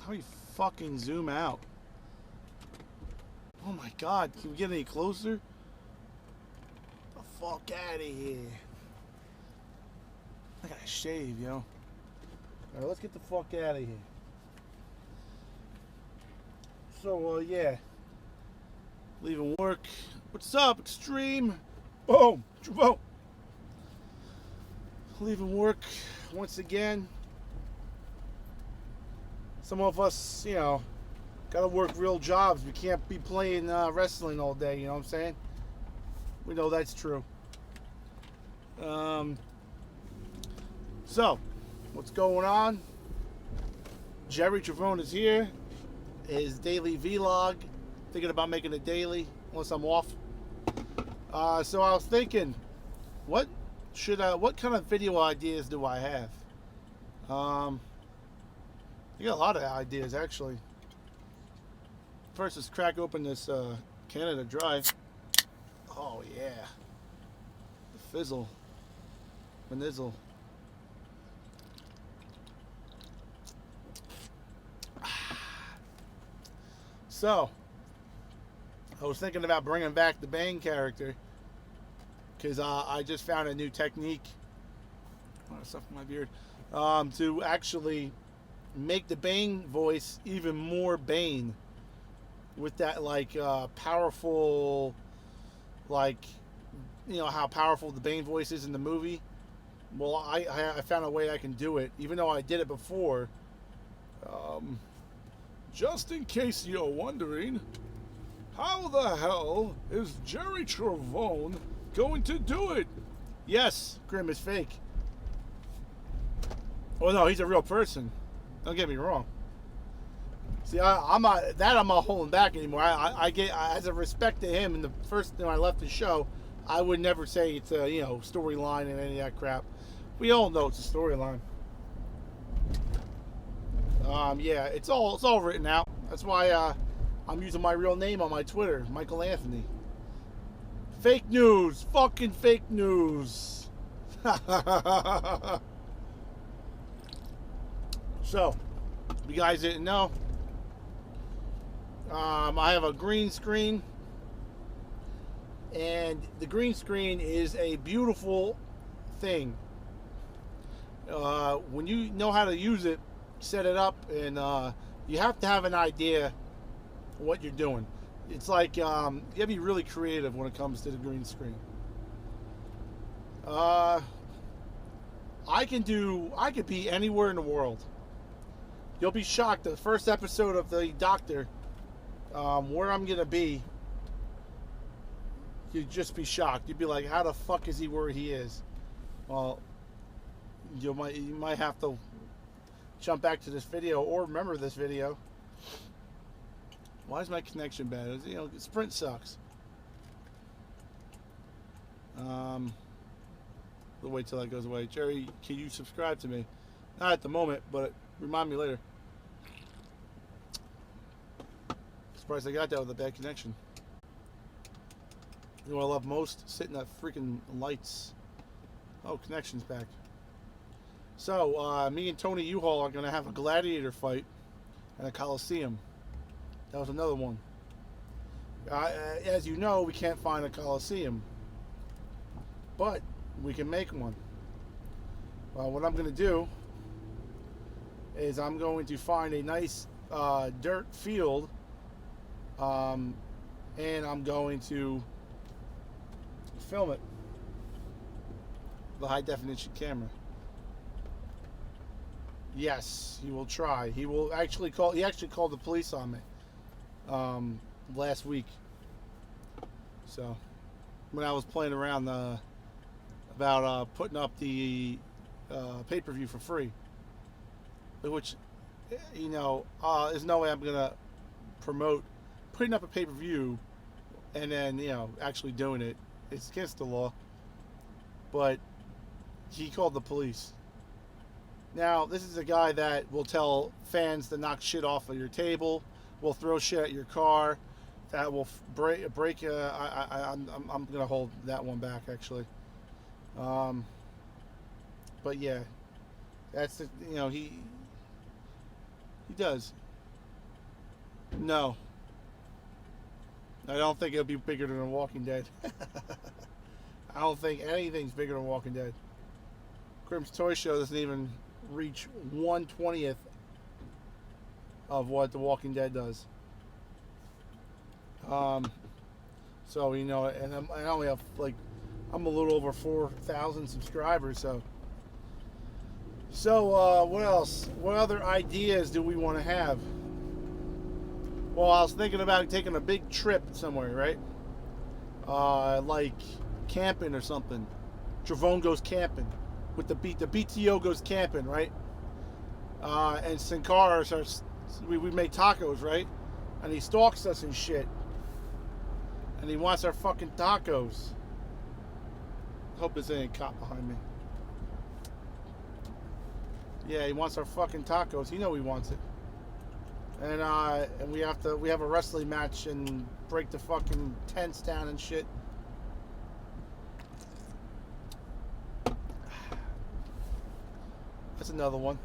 How do you fucking zoom out? Oh my god, can we get any closer? The fuck out of here. I gotta shave, yo. Alright, let's get the fuck out of here. So, yeah. Leaving work. What's up, Extreme? Boom! Boom! Leaving work once again. Some of us, you know, gotta work real jobs. We can't be playing wrestling all day, you know what I'm saying? We know that's true. So, what's going on? JerryTravone is here. His daily vlog. Thinking about making it daily, unless I'm off. So I was thinking, what kind of video ideas do I have? I got a lot of ideas actually. First, let's crack open this Canada Dry. Oh yeah, the fizzle, the nizzle. So, I was thinking about bringing back the Bane character because I just found a new technique. Oh, stuff in my beard. To actually make the Bane voice even more Bane with that like powerful, like, you know how powerful the Bane voice is in the movie. Well, I found a way I can do it, even though I did it before. Just in case you're wondering, how the hell is JerryTravone going to do it? Yes, Grim is fake. Oh no, he's a real person. Don't get me wrong. See, I'm not holding back anymore. I get, as a respect to him, and the first time I left the show, I would never say it's a, you know, storyline and any of that crap. We all know it's a storyline. Yeah, it's all written out. That's why I'm using my real name on my Twitter, Michael Anthony. Fake news, fucking fake news. So, if you guys didn't know, I have a green screen, and the green screen is a beautiful thing. When you know how to use it, set it up, and you have to have an idea what you're doing. It's like you have to be really creative when it comes to the green screen. I could be anywhere in the world. You'll be shocked. The first episode of The Doctor, where I'm gonna be, you'd just be shocked. You'd be like, how the fuck is he where he is? Well, you might have to jump back to this video or remember this video. Why is my connection bad? You know, Sprint sucks. We'll wait till that goes away. Jerry, can you subscribe to me? Not at the moment, but remind me later. Surprised I got that with a bad connection. You know what I love most? Sitting at freaking lights. Oh, connection's back. So, me and Tony U-Haul are going to have a gladiator fight at a Coliseum. That was another one. As you know, we can't find a Coliseum. But we can make one. Well, what I'm going to do is I'm going to find a nice dirt field, and I'm going to film it with a high definition camera. Yes, he will try. He will actually call. He actually called the police on me last week. So when I was playing around about putting up the pay-per-view for free, which, you know, there's no way I'm gonna promote putting up a pay-per-view and then, you know, actually doing it. It's against the law. But he called the police. Now, this is a guy that will tell fans to knock shit off of your table, will throw shit at your car, that will break. I'm gonna hold that one back actually. But yeah, that's the, you know, he does. No, I don't think it'll be bigger than The Walking Dead. I don't think anything's bigger than Walking Dead. Grimm's Toy Show doesn't even reach 1/20th of what The Walking Dead does. So you know, and I only have like I'm a little over 4,000 subscribers. So what else? What other ideas do we want to have? Well, I was thinking about taking a big trip somewhere, right? Like camping or something. Travone goes camping with the BTO goes camping, right? And Sin Cara starts. We make tacos, right? And he stalks us and shit. And he wants our fucking tacos. Hope there's any cop behind me. Yeah, he wants our fucking tacos. You know he wants it. And we have a wrestling match and break the fucking tents down and shit. That's another one.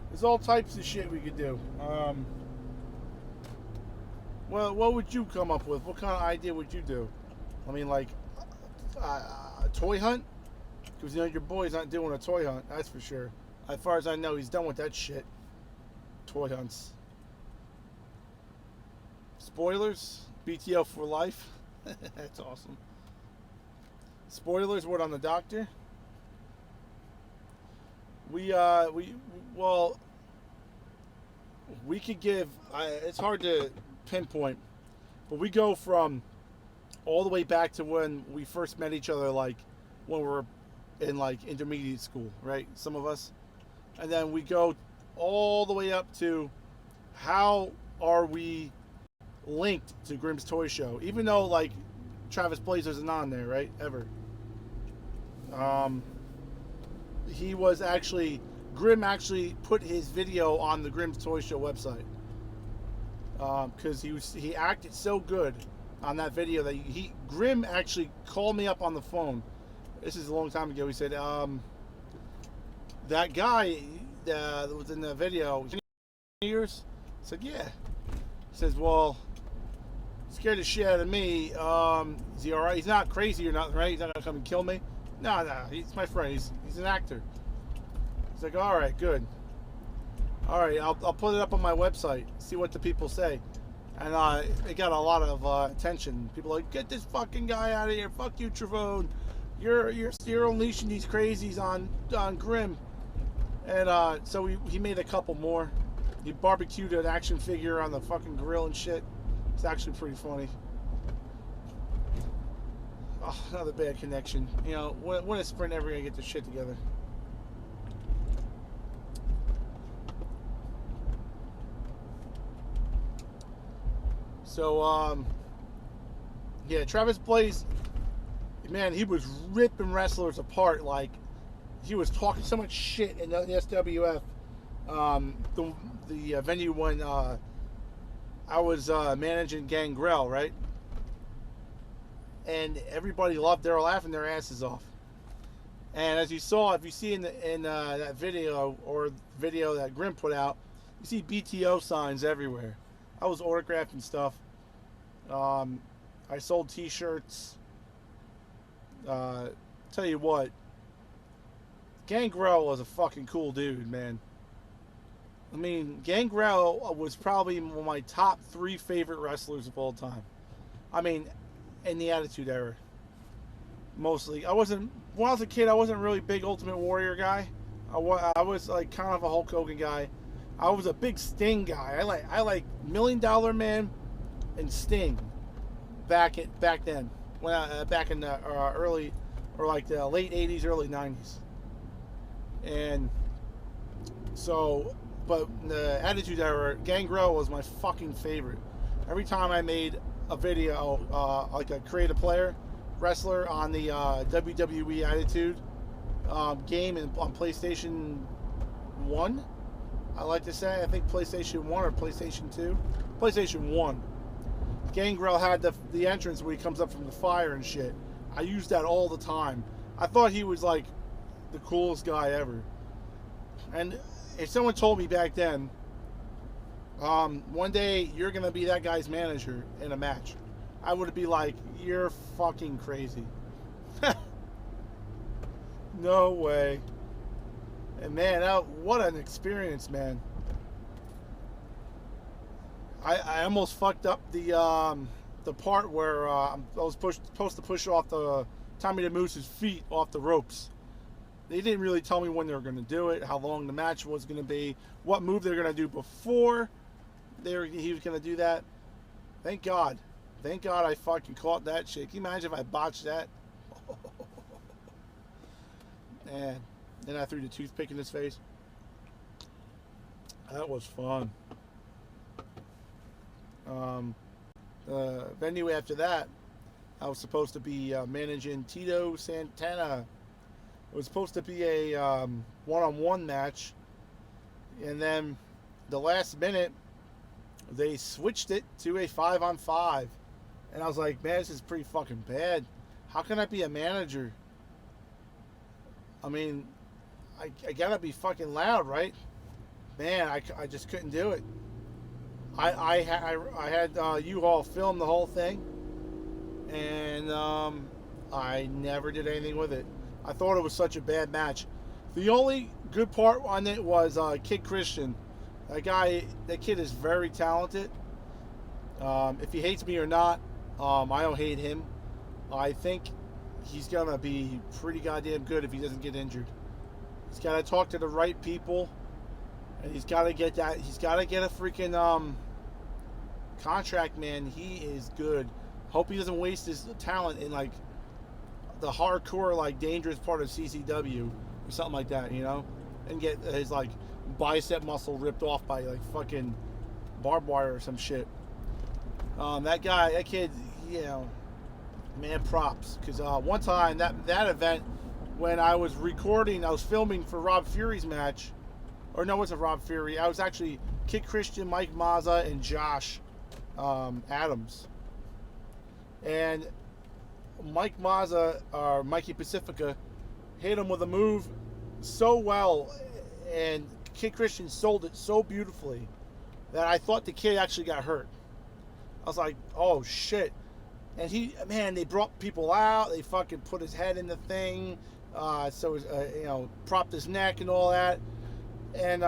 There's all types of shit we could do. Well, what would you come up with? What kind of idea would you do? I mean, like a toy hunt? Because you know your boy's not doing a toy hunt. That's for sure. As far as I know, he's done with that shit. Toy hunts. Spoilers. BTO for life. That's awesome. Spoilers. Word on the doctor. We could give. It's hard to pinpoint, but we go from all the way back to when we first met each other, like when we were in like intermediate school, right? Some of us, and then we go all the way up to how are we linked to Grimm's Toy Show, even though like Travis Blaze isn't on there, right? Ever. He was actually Grimm actually put his video on the Grimm's Toy Show website because he acted so good on that video that Grimm actually called me up on the phone. This is a long time ago. He said, that guy that was in the video, years? I said, yeah. He says, well, scared the shit out of me. Is he all right? He's not crazy or nothing, right? He's not going to come and kill me. No, he's my friend. He's an actor. He's like, all right, good. All right, I'll put it up on my website, see what the people say. And it got a lot of attention. People are like, get this fucking guy out of here. Fuck you, Travone. You're unleashing these crazies on Grimm. And so he made a couple more. He barbecued an action figure on the fucking grill and shit. It's actually pretty funny. Oh, another bad connection. You know, when is Sprint ever gonna get this shit together? So, yeah, Travis Blaze, man, he was ripping wrestlers apart. Like, he was talking so much shit in the SWF. The venue when I was managing Gangrel, right? And everybody loved. They were laughing their asses off. And as you saw, if you see in that video or video that Grimm put out, you see BTO signs everywhere. I was autographing stuff. I sold T-shirts. Tell you what, Gangrel was a fucking cool dude, man. I mean, Gangrel was probably one of my top 3 favorite wrestlers of all time. I mean, in the Attitude Era. Mostly. When I was a kid, I wasn't really a big Ultimate Warrior guy. I was like kind of a Hulk Hogan guy. I was a big Sting guy. I like $1 Million Man and Sting back then. Back in the early, or like the late 80s, early 90s. And so, but the Attitude Era, Gangrel was my fucking favorite. Every time I made a video, like a creative player wrestler on the WWE Attitude game on PlayStation 1, I like to say, I think PlayStation 1 or PlayStation 2, PlayStation 1. Gangrel had the entrance where he comes up from the fire and shit. I used that all the time. I thought he was like the coolest guy ever. And if someone told me back then One day you're gonna be that guy's manager in a match. I would be like, you're fucking crazy. No way. And man, what an experience, man. I almost fucked up the part where I was supposed to push off the Tommy the Moose's feet off the ropes. They didn't really tell me when they were going to do it, how long the match was going to be, what move they were going to do before he was going to do that. Thank God I fucking caught that shit. Can you imagine if I botched that? And then I threw the toothpick in his face. That was fun. The venue after that, I was supposed to be managing Tito Santana. It was supposed to be a one-on-one match, and then the last minute they switched it to a 5-on-5, and I was like, man, this is pretty fucking bad. How can I be a manager? I mean, I gotta be fucking loud, right? Man, I just couldn't do it. I had U-Haul film the whole thing, and I never did anything with it. I thought it was such a bad match. The only good part on it was Kid Christian. That kid is very talented. If he hates me or not, I don't hate him. I think he's gonna be pretty goddamn good if he doesn't get injured. He's got to talk to the right people, and he's got to get that. He's got to get a freaking contract, man. He is good. Hope he doesn't waste his talent in like the hardcore, like dangerous part of CCW or something like that, you know, and get his like bicep muscle ripped off by like fucking barbed wire or some shit. That kid, you know, man, props. Because one time that event, when I was recording, I was filming for Rob Fury's match, or no, it wasn't Rob Fury. I was actually Kid Christian, Mike Mazza, and Josh Adams. And Mike Mazza, or Mikey Pacifica, hit him with a move so well, and Kid Christian sold it so beautifully that I thought the kid actually got hurt. I was like, oh shit. And they brought people out. They fucking put his head in the thing, propped his neck and all that. And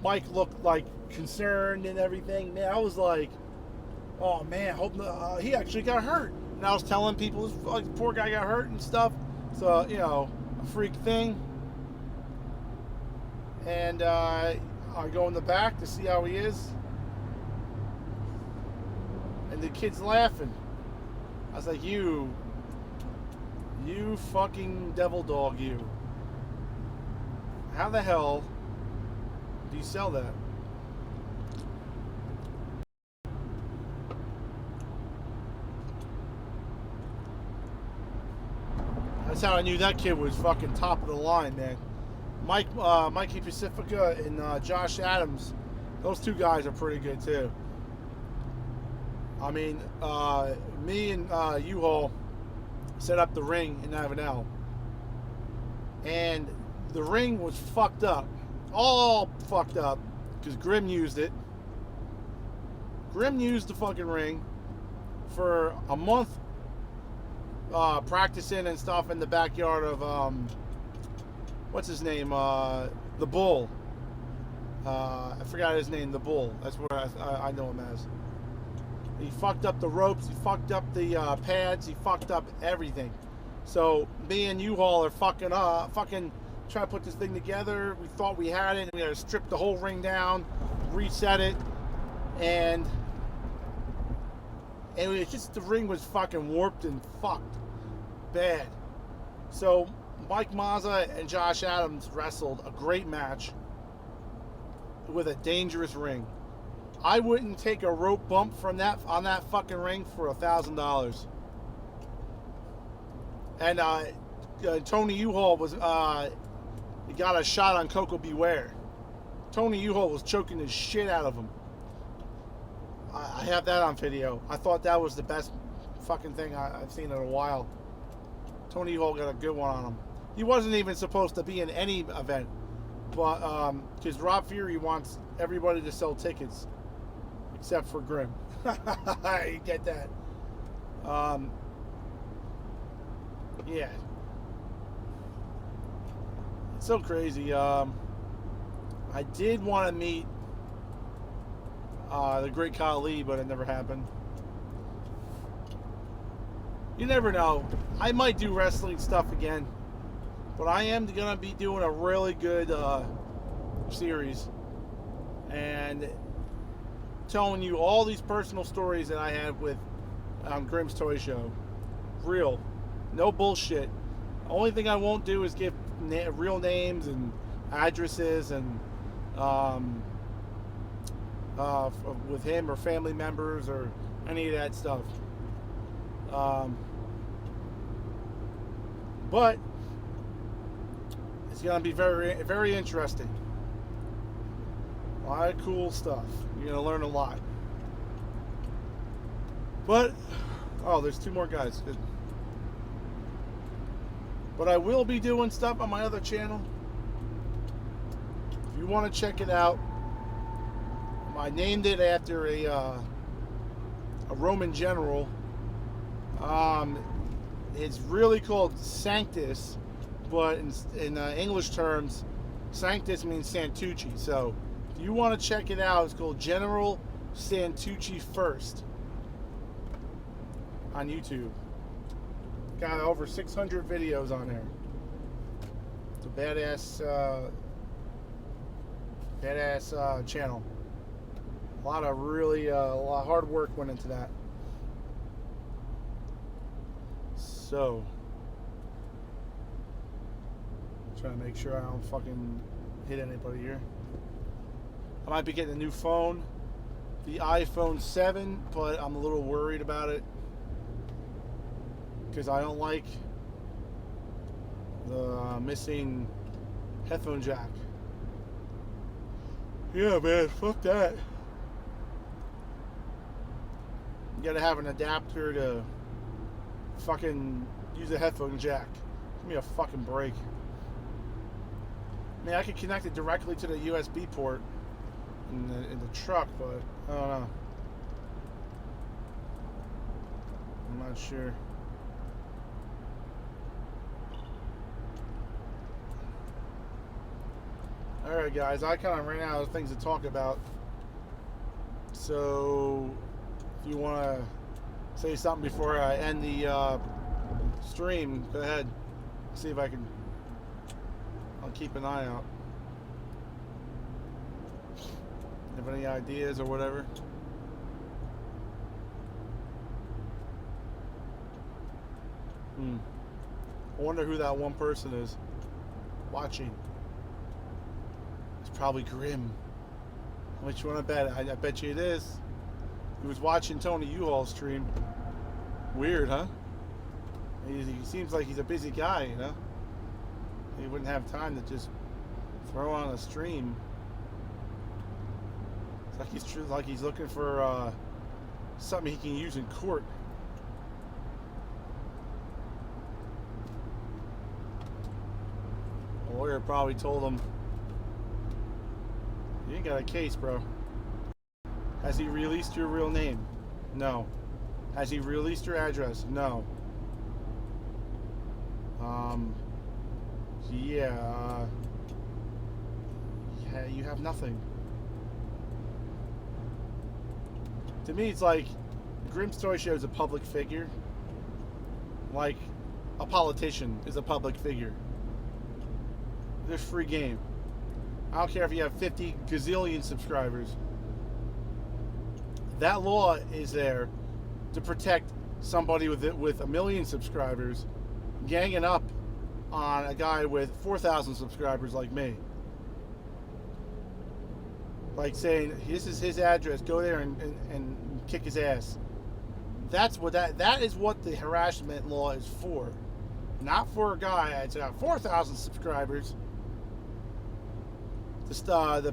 Mike looked like concerned and everything. Man, I was like, oh man, hope he actually got hurt. And I was telling people, like, the poor guy got hurt and stuff. So, you know, a freak thing. And I go in the back to see how he is. And the kid's laughing. I was like, you fucking devil dog, you. How the hell do you sell that? That's how I knew that kid was fucking top of the line, man. Mikey Pacifica and Josh Adams, those two guys are pretty good too. I mean, me and U-Haul set up the ring in Avenel, and the ring was fucked up, all fucked up, because Grim used it. Grim used the fucking ring for a month, practicing and stuff in the backyard of what's his name, the Bull. I forgot his name, the Bull. That's what I know him as. He fucked up the ropes, he fucked up the pads, he fucked up everything. So me and U-Haul are fucking trying to put this thing together. We thought we had it, and we had to strip the whole ring down, reset it, and it was just, the ring was fucking warped and fucked bad. So Mike Mazza and Josh Adams wrestled a great match with a dangerous ring. I wouldn't take a rope bump from that on that fucking ring for $1,000. And Tony U-Haul was he got a shot on Coco Beware. Tony U-Haul was choking the shit out of him. I have that on video. I thought that was the best fucking thing I've seen in a while. Tony U-Haul got a good one on him. He wasn't even supposed to be in any event, but because Rob Fury wants everybody to sell tickets. except for Grimm. You get that? Yeah. It's so crazy. I did want to meet the great Khali, but it never happened. You never know. I might do wrestling stuff again, but I am gonna be doing a really good series and telling you all these personal stories that I had with Grimm's Toy Show. Real, no bullshit. Only thing I won't do is give real names and addresses and with him or family members or any of that stuff. But it's gonna be very, very interesting. A lot of cool stuff. You're gonna learn a lot. But oh, there's two more guys. Good. But I will be doing stuff on my other channel. If you want to check it out, I named it after a Roman general. It's really called Sanctus, but in English terms, Sanctus means Santucci. So if you want to check it out, it's called General Santucci First on YouTube. Got over 600 videos on there. It's a badass channel. A lot of hard work went into that. So, trying to make sure I don't fucking hit anybody here. I might be getting a new phone, the iPhone 7, but I'm a little worried about it because I don't like the missing headphone jack. Yeah, man, fuck that. You gotta have an adapter to fucking use a headphone jack. Give me a fucking break. I mean, I could connect it directly to the USB port in the truck, but I don't know. I'm not sure. Alright guys, I kind of ran out of things to talk about. So, if you want to say something before I end the stream, go ahead. See if I can. I'll keep an eye out. Have any ideas or whatever? I wonder who that one person is watching. It's probably Grimm. How much you want to bet? I bet you it is. He was watching Tony U-Haul's stream. Weird, huh? He seems like he's a busy guy, you know? He wouldn't have time to just throw on a stream. It's like he's looking for something he can use in court. The lawyer probably told him, "You ain't got a case, bro." Has he released your real name? No. Has he released your address? No. Yeah, you have nothing. To me, it's like Grimm's Toy Show is a public figure. Like a politician is a public figure. There's free game. I don't care if you have 50 gazillion subscribers. That law is there to protect somebody with 1 million subscribers ganging up on a guy with 4,000 subscribers like me. Like saying, this is his address, go there and kick his ass. That is what the harassment law is for. Not for a guy that's got 4,000 subscribers to stop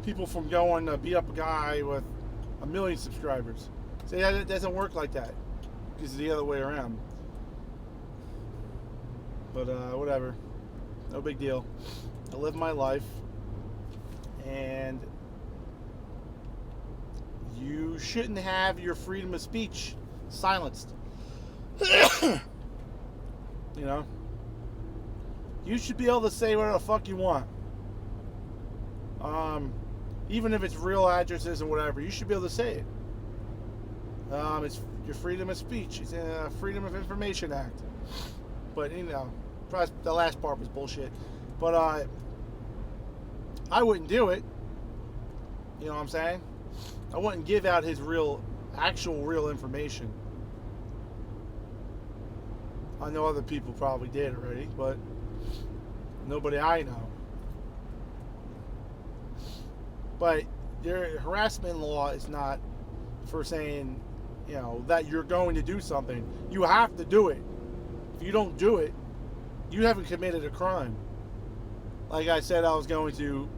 people from going to beat up a guy with 1 million subscribers. See, it doesn't work like that. It's the other way around. But whatever. No big deal. I live my life. And you shouldn't have your freedom of speech silenced. You know? You should be able to say whatever the fuck you want. Even if it's real addresses or whatever, you should be able to say it. It's your freedom of speech. It's a Freedom of Information Act. But, you know, the last part was bullshit. But I wouldn't do it. You know what I'm saying? I wouldn't give out his actual real information. I know other people probably did already, but nobody I know. But your harassment law is not for saying, you know, that you're going to do something. You have to do it. If you don't do it, you haven't committed a crime. Like I said, I was going to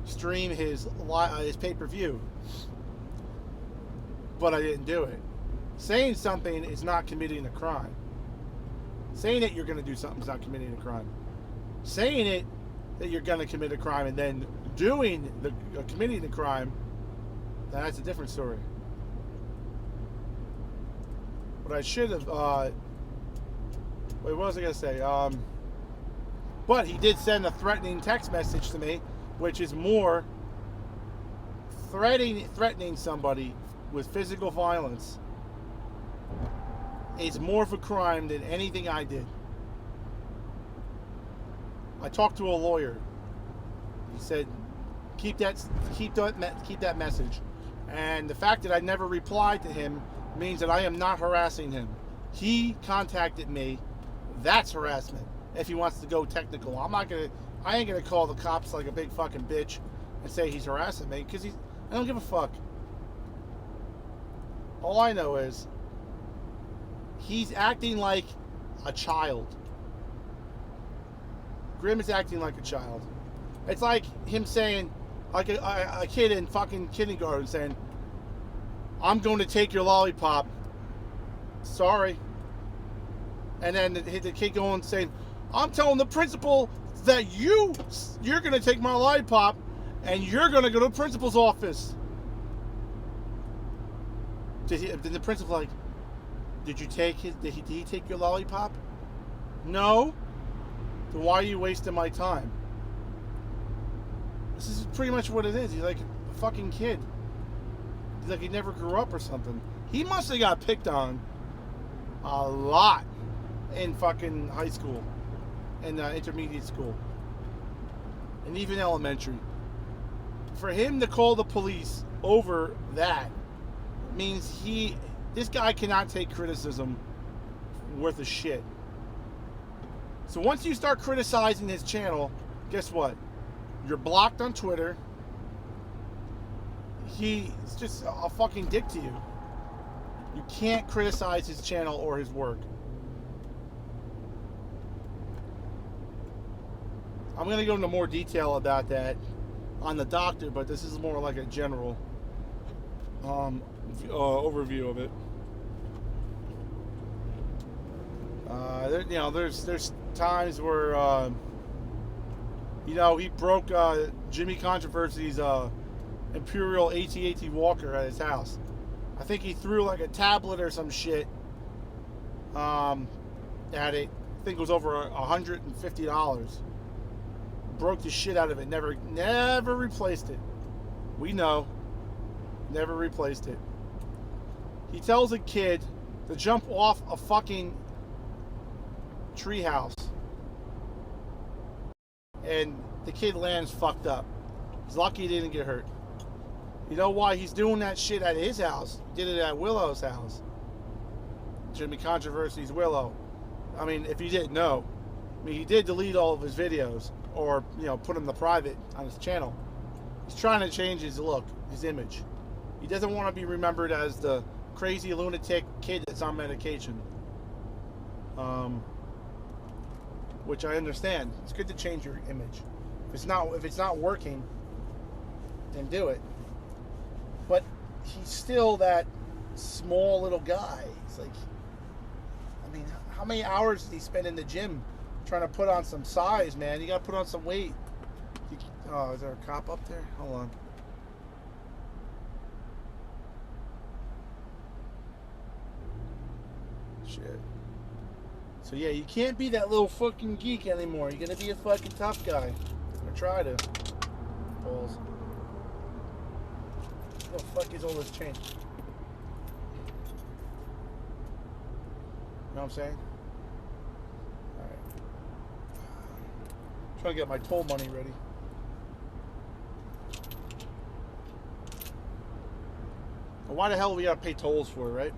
stream his pay-per-view, but I didn't do it. Saying something is not committing a crime. Saying that you're going to do something is not committing a crime. Saying it that you're going to commit a crime and then committing the crime, that's a different story. But I should have. Wait, what was I going to say? But he did send a threatening text message to me, which is more threatening somebody with physical violence is more of a crime than anything I did. I talked to a lawyer. He said, keep that message. And the fact that I never replied to him means that I am not harassing him. He contacted me. That's harassment. If he wants to go technical, I ain't gonna call the cops like a big fucking bitch and say he's harassing me, because I don't give a fuck. All I know is he's acting like a child. Grimm is acting like a child. It's like him saying, like a kid in fucking kindergarten saying, I'm going to take your lollipop. Sorry. And then the kid going saying, I'm telling the principal that you're going to take my lollipop and you're going to go to the principal's office. Did the principal like, did he take your lollipop? No. Then why are you wasting my time? This is pretty much what it is. He's like a fucking kid. He's like he never grew up or something. He must have got picked on a lot in fucking high school and intermediate school and even elementary. For him to call the police over that means this guy cannot take criticism worth a shit. So once you start criticizing his channel, guess what? You're blocked on Twitter. He's just a fucking dick to you. You can't criticize his channel or his work. I'm going to go into more detail about that on the doctor, but this is more like a general overview of it. There's times where he broke Jimmy Controversy's Imperial AT-AT Walker at his house. I think he threw like a tablet or some shit at it. I think it was over $150. Broke the shit out of it. Never replaced it. We know. Never replaced it. He tells a kid to jump off a fucking treehouse, and the kid lands fucked up. He's lucky he didn't get hurt. You know why he's doing that shit at his house? He did it at Willow's house. Jimmy Controversy's Willow. I mean, if you didn't know, he did delete all of his videos, or put them to private on his channel. He's trying to change his look, his image. He doesn't want to be remembered as the crazy lunatic kid that's on medication. Which I understand. It's good to change your image. If it's not working, then do it. But he's still that small little guy. He's like, how many hours did he spend in the gym trying to put on some size, man? You got to put on some weight. Is there a cop up there? Hold on. Shit. So yeah, you can't be that little fucking geek anymore. You're gonna be a fucking tough guy. Or try to. Balls. What the fuck is all this change? You know what I'm saying? Alright. Trying to get my toll money ready. Well, why the hell do we gotta pay tolls for it, right?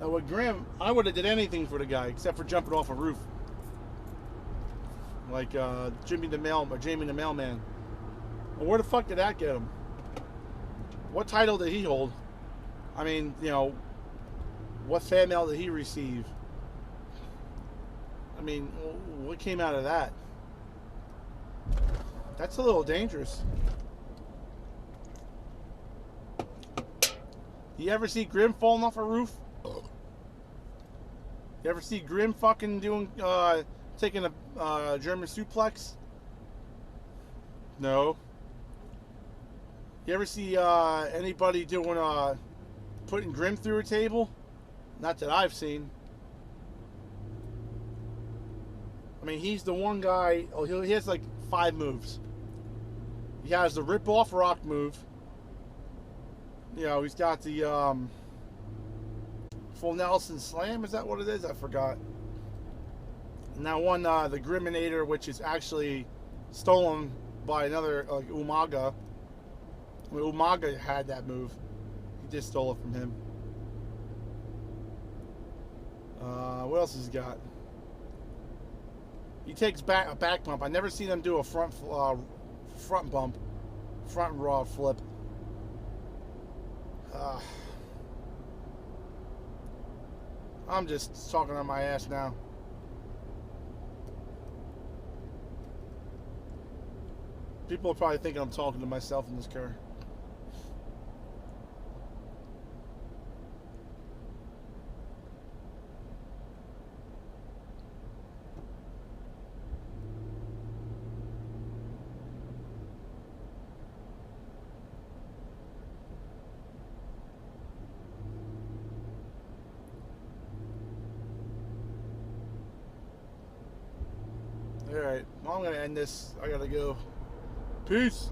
Now with Grim, I would have did anything for the guy except for jumping off a roof. Like Jamie the Mailman. Well, where the fuck did that get him? What title did he hold? I mean, you know, what fan mail did he receive? I mean, what came out of that? That's a little dangerous. You ever see Grim falling off a roof? You ever see Grim fucking doing, taking a German suplex? No. You ever see anybody doing, putting Grim through a table? Not that I've seen. I mean, he's the one guy, he has like 5 moves. He has the rip-off rock move. You know, he's got the full Nelson Slam. Is that what it is? I forgot. And that one, the Griminator, which is actually stolen by another, like Umaga. I mean, Umaga had that move. He just stole it from him. What else has he got? He takes a back bump. I never seen him do a front bump, front raw flip. I'm just talking on my ass now. People are probably thinking I'm talking to myself in this car. Alright, well, I'm going to end this. I got to go. Peace.